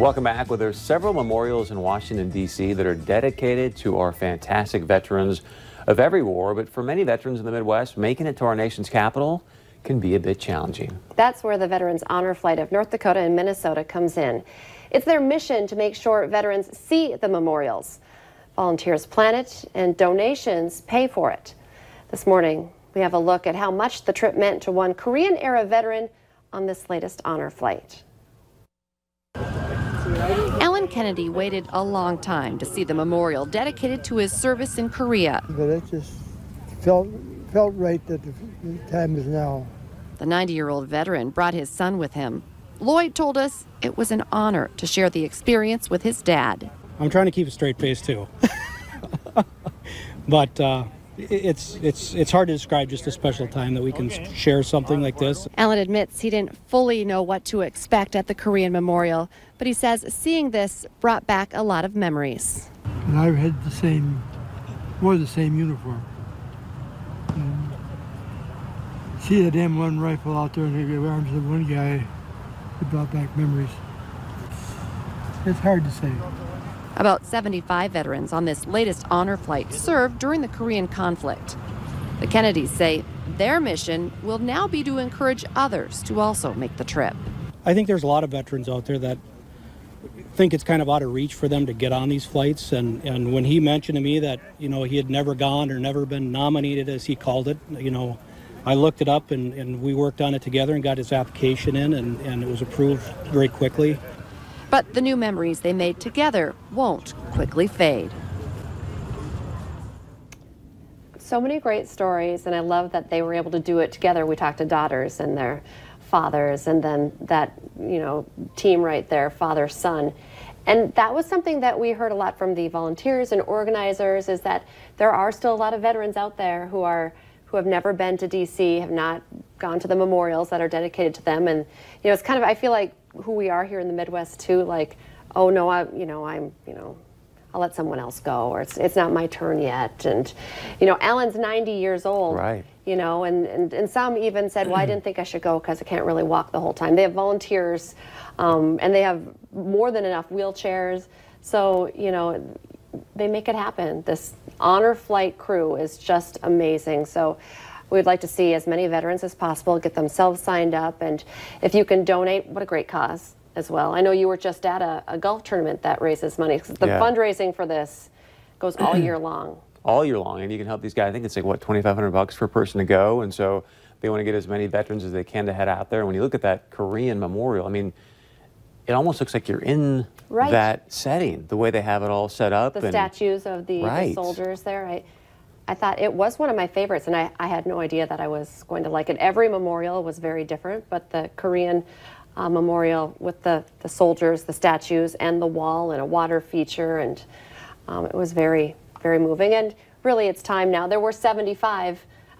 Welcome back. Well, there's several memorials in Washington, D.C. that are dedicated to our fantastic veterans of every war. But for many veterans in the Midwest, making it to our nation's capital can be a bit challenging. That's where the Veterans Honor Flight of North Dakota and Minnesota comes in. It's their mission to make sure veterans see the memorials. Volunteers plan it and donations pay for it. This morning, we have a look at how much the trip meant to one Korean-era veteran on this latest honor flight. Alan Kennedy waited a long time to see the memorial dedicated to his service in Korea. But it just felt right that the time is now. The 90-year-old veteran brought his son with him. Lloyd told us it was an honor to share the experience with his dad. I'm trying to keep a straight face too. But it's hard to describe just a special time that we can share something like this. Alan admits he didn't fully know what to expect at the Korean Memorial, but he says seeing this brought back a lot of memories. And I had wore the same uniform. And see the M1 rifle out there in the arms of one guy, it brought back memories. It's hard to say. About 75 veterans on this latest honor flight served during the Korean conflict. The Kennedys say their mission will now be to encourage others to also make the trip. I think there's a lot of veterans out there that think it's kind of out of reach for them to get on these flights. And when he mentioned to me that, he had never gone or never been nominated, as he called it, I looked it up and we worked on it together and got his application in, and it was approved very quickly. But the new memories they made together won't quickly fade. So many great stories, and I love that they were able to do it together. We talked to daughters and their fathers, and then that, team right there, father-son. And that was something that we heard a lot from the volunteers and organizers, is that there are still a lot of veterans out there who have never been to DC, have not gone to the memorials that are dedicated to them. And, it's kind of, I feel like who we are here in the Midwest too, like, oh no, I'll let someone else go, or it's not my turn yet. And, Alan's 90 years old, right? And some even said, well, I didn't think I should go because I can't really walk the whole time. They have volunteers, and they have more than enough wheelchairs. So, they make it happen. This honor flight crew is just amazing. So we'd like to see as many veterans as possible get themselves signed up. And if you can donate, what a great cause as well. I know you were just at a golf tournament that raises money. The fundraising for this goes all year long. All year long, and you can help these guys. I think it's like, what, $2,500 per person to go, and so they want to get as many veterans as they can to head out there. And when you look at that Korean memorial, I mean, it almost looks like you're in that setting, the way they have it all set up. The statues of the soldiers there. I thought it was one of my favorites, and I had no idea that I was going to like it. Every memorial was very different, but the Korean memorial with the soldiers, the statues, and the wall, and a water feature, and it was very, very moving. And really, it's time now. There were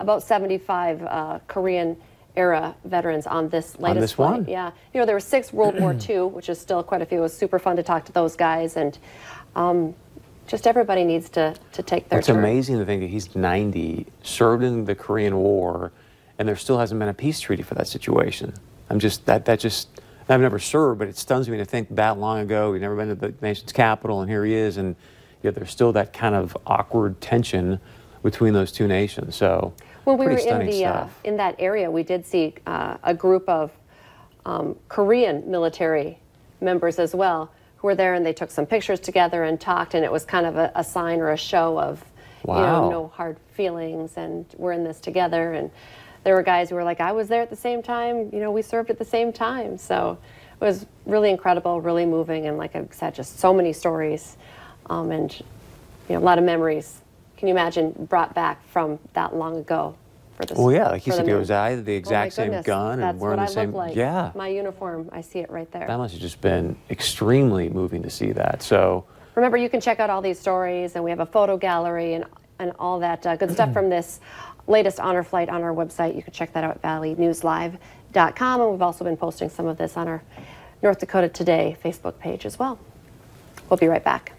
about 75 Korean-era veterans on this latest flight. One? Yeah, there were 6 World War II, which is still quite a few. It was super fun to talk to those guys, and just everybody needs to take their turn. It's amazing to think that he's 90, served in the Korean War, and there still hasn't been a peace treaty for that situation. I've never served, but it stuns me to think that long ago, he'd never been to the nation's capital, and here he is, and yet there's still that kind of awkward tension between those two nations. So when we were in that area, we did see a group of Korean military members as well who were there, and they took some pictures together and talked, and it was kind of a sign or a show of no hard feelings, and we're in this together. And there were guys who were like, I was there at the same time, we served at the same time. So it was really incredible, really moving, and like I said, just so many stories, and a lot of memories. Can you imagine, brought back from that long ago for this? Well, yeah, like you said, it was the exact same gun, that's and wearing the same. Like. Yeah, my uniform, I see it right there. That must have just been extremely moving to see that. So remember, you can check out all these stories, and we have a photo gallery and all that good stuff from this latest honor flight on our website. You can check that out at valleynewslive.com, and we've also been posting some of this on our North Dakota Today Facebook page as well. We'll be right back.